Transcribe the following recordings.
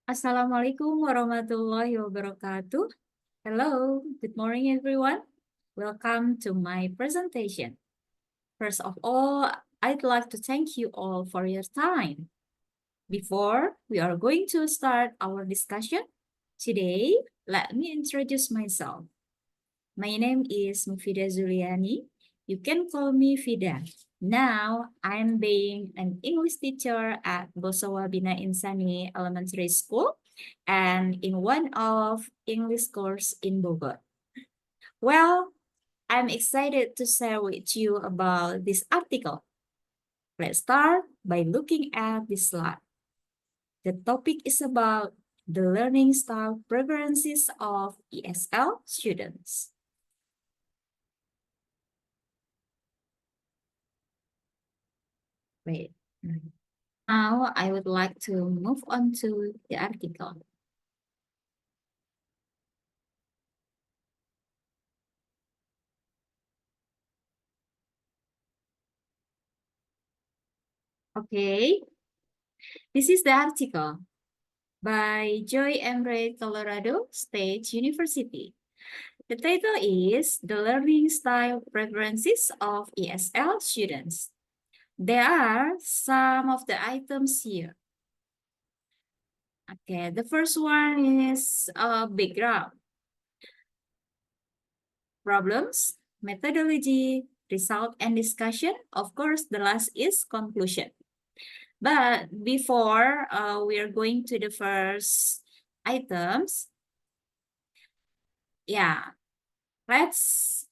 Assalamualaikum warahmatullahi wabarakatuh. Hello, good morning everyone. Welcome to my presentation. First of all, I'd like to thank you all for your time. Before we are going to start our discussion, today let me introduce myself. My name is Mufida Zuliani. You can call me Fida. Now, I'm being an English teacher at Bosawa Bina Insani Elementary School and in one of English course in Bogor. Well, I'm excited to share with you about this article. Let's start by looking at this slide. The topic is about the learning style preferences of ESL students. Wait. Now I would like to move on to the article. Okay, this is the article by Joy Emre, Colorado State University. The title is The Learning Style Preferences of ESL Students. There are some of the items here. Okay, the first one is background. Problems, methodology, result, and discussion. Of course, the last is conclusion. But before we are going to the first items, yeah, let's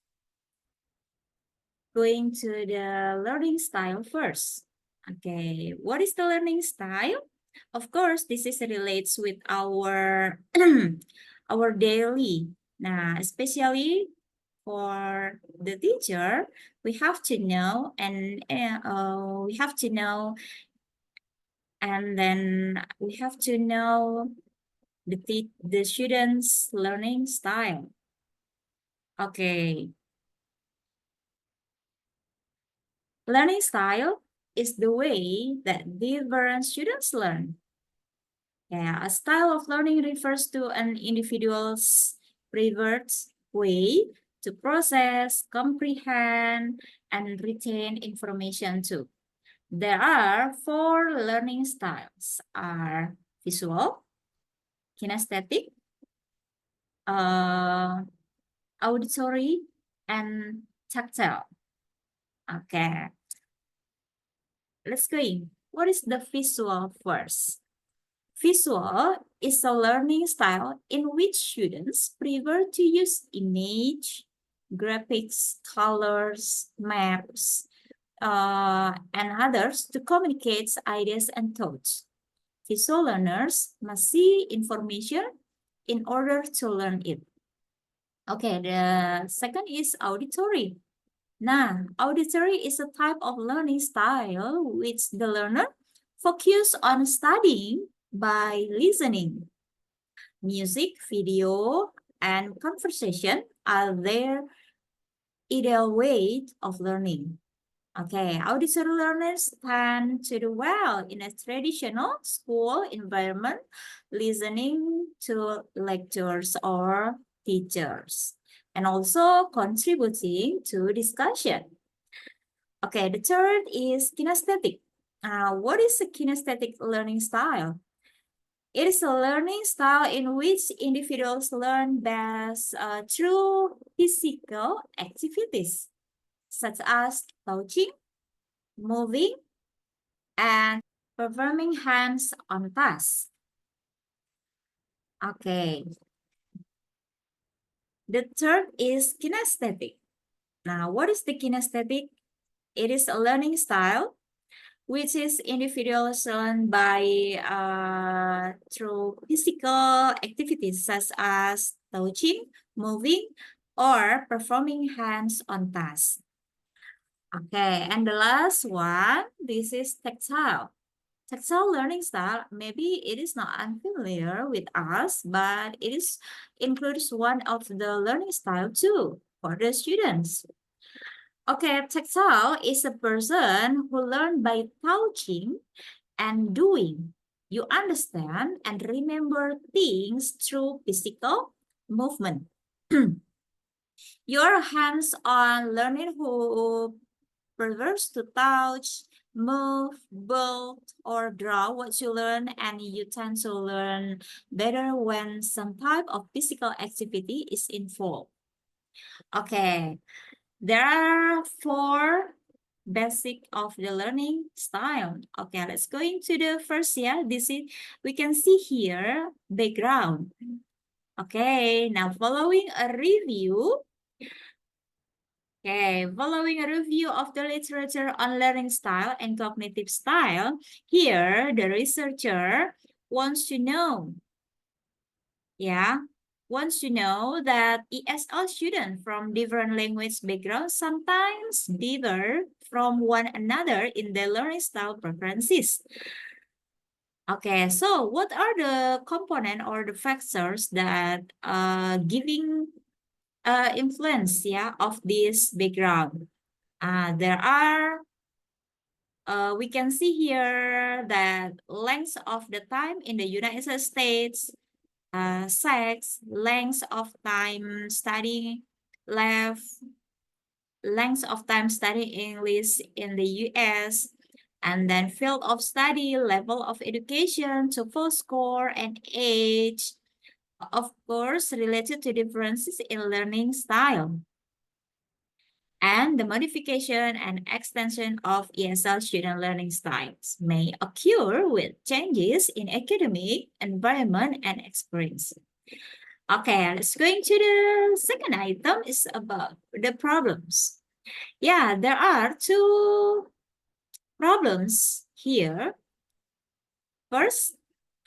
going to the learning style first. Okay, what is the learning style? Of course, this is relates with our our daily. Now, especially for the teacher, we have to know and then we have to know the students' learning style. Okay. Learning style is the way that different students learn. Yeah, a style of learning refers to an individual's preferred way to process, comprehend, and retain information too. There are four learning styles: are visual, kinesthetic, auditory, and tactile. Okay, let's go in. What is the visual first? Visual is a learning style in which students prefer to use image, graphics, colors, maps, and others to communicate ideas and thoughts. Visual learners must see information in order to learn it. Okay, the second is auditory. Now, auditory is a type of learning style which the learner focus on studying by listening. Music, video, and conversation are their ideal way of learning. Okay, auditory learners tend to do well in a traditional school environment, listening to lectures or teachers, and also contributing to discussion. Okay, the third is kinesthetic. What is a kinesthetic learning style? It is a learning style in which individuals learn best through physical activities, such as touching, moving, and performing hands-on tasks. Okay. The third is kinesthetic. Now, what is the kinesthetic? It is a learning style which is individuals learn by through physical activities such as touching, moving, or performing hands-on tasks. Okay, and the last one, this is tactile. Tactile learning style, maybe it is not unfamiliar with us, but it is includes one of the learning style too for the students. Okay, tactile is a person who learn by touching and doing. You understand and remember things through physical movement. Your hands-on learning who prefers to touch, move, build, or draw what you learn, and you tend to learn better when some type of physical activity is involved. Okay, there are 4 basic of the learning style. Okay, let's go into the first. Yeah, this is, we can see here background. Okay, now following a review. Okay, following a review of the literature on learning style and cognitive style, here the researcher wants to know, yeah, wants to know that ESL students from different language backgrounds sometimes differ from one another in their learning style preferences. Okay, so what are the component or the factors that giving influence, yeah, of this background? There are, we can see here that length of the time in the United States, sex, length of time studying, left, length of time studying English in the US, and then field of study, level of education, TOEFL score, and age, of course, related to differences in learning style. And the modification and extension of ESL student learning styles may occur with changes in academic environment and experience. Okay, let's go into the second item is about the problems. Yeah, there are 2 problems here. First,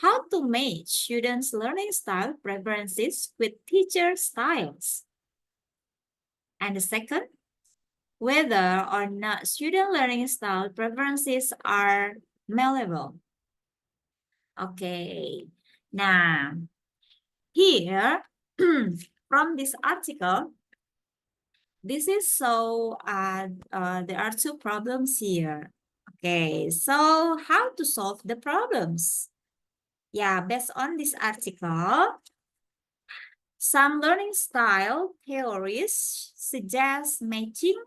how to match students' learning style preferences with teacher styles. And the second, whether or not student learning style preferences are malleable. Okay, now here from this article, this is so there are 2 problems here. Okay, so how to solve the problems? Yeah, based on this article, some learning style theories suggest matching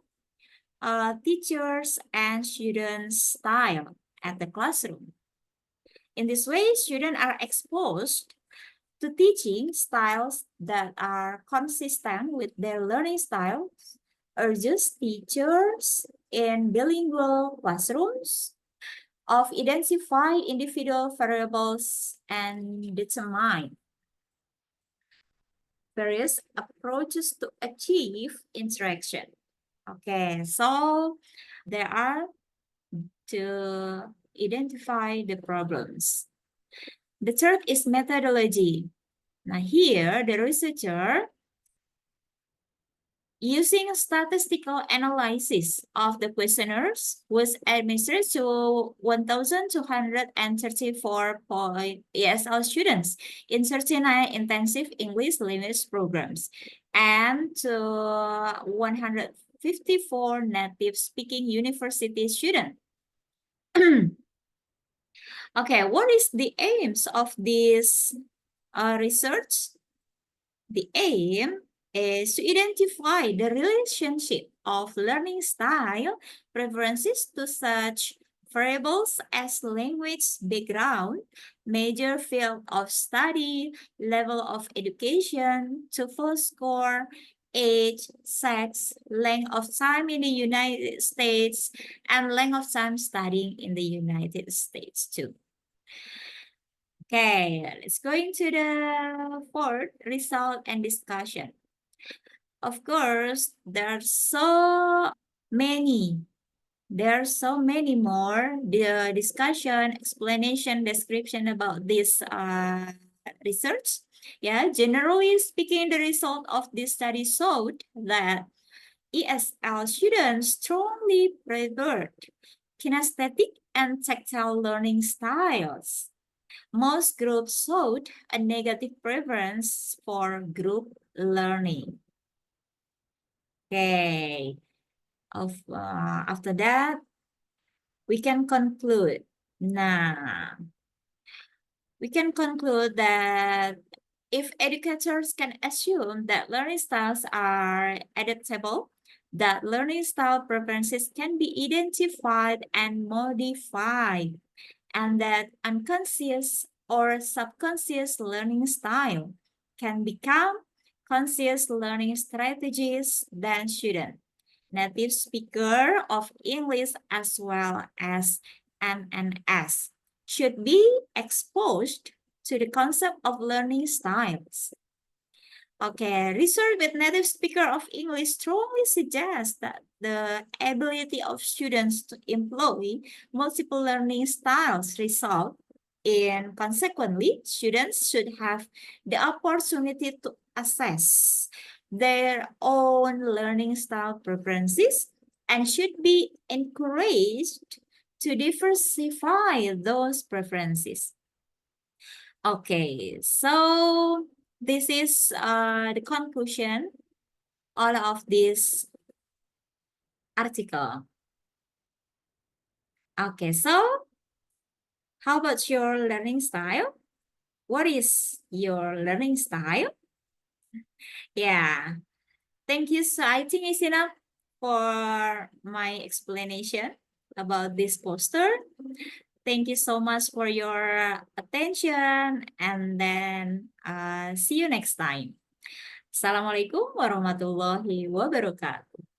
teachers and students' style at the classroom. In this way, students are exposed to teaching styles that are consistent with their learning styles, urges teachers in bilingual classrooms of identify individual variables and determine various approaches to achieve interaction. Okay, so there are to identify the problems. The third is methodology. Now here, the researcher using statistical analysis of the questionnaires was administered to 1,234 ESL students in 39 intensive English language programs and to 154 native speaking university students. Okay, what is the aims of this research? The aim is to identify the relationship of learning style preferences to such variables as language background, major field of study, level of education, TOEFL score, age, sex, length of time in the United States, and length of time studying in the United States too. Okay, let's go into the fourth result and discussion. Of course, there are so many. There are so many more the discussion, explanation, description about this research. Yeah, generally speaking, the result of this study showed that ESL students strongly preferred kinesthetic and tactile learning styles. Most groups showed a negative preference for group learning. Okay, after that, we can conclude. Nah, we can conclude that if educators can assume that learning styles are adaptable, that learning style preferences can be identified and modified, and that unconscious or subconscious learning style can become conscious learning strategies, then shouldn't native speaker of English as well as MNS should be exposed to the concept of learning styles. Okay, research with native speaker of English strongly suggests that the ability of students to employ multiple learning styles result in consequently, students should have the opportunity to assess their own learning style preferences and should be encouraged to diversify those preferences. Okay, so this is the conclusion all of this article. Okay, so how about your learning style? What is your learning style? Yeah, thank you. So I think it's enough for my explanation about this poster. Thank you so much for your attention and then see you next time. Assalamualaikum warahmatullahi wabarakatuh.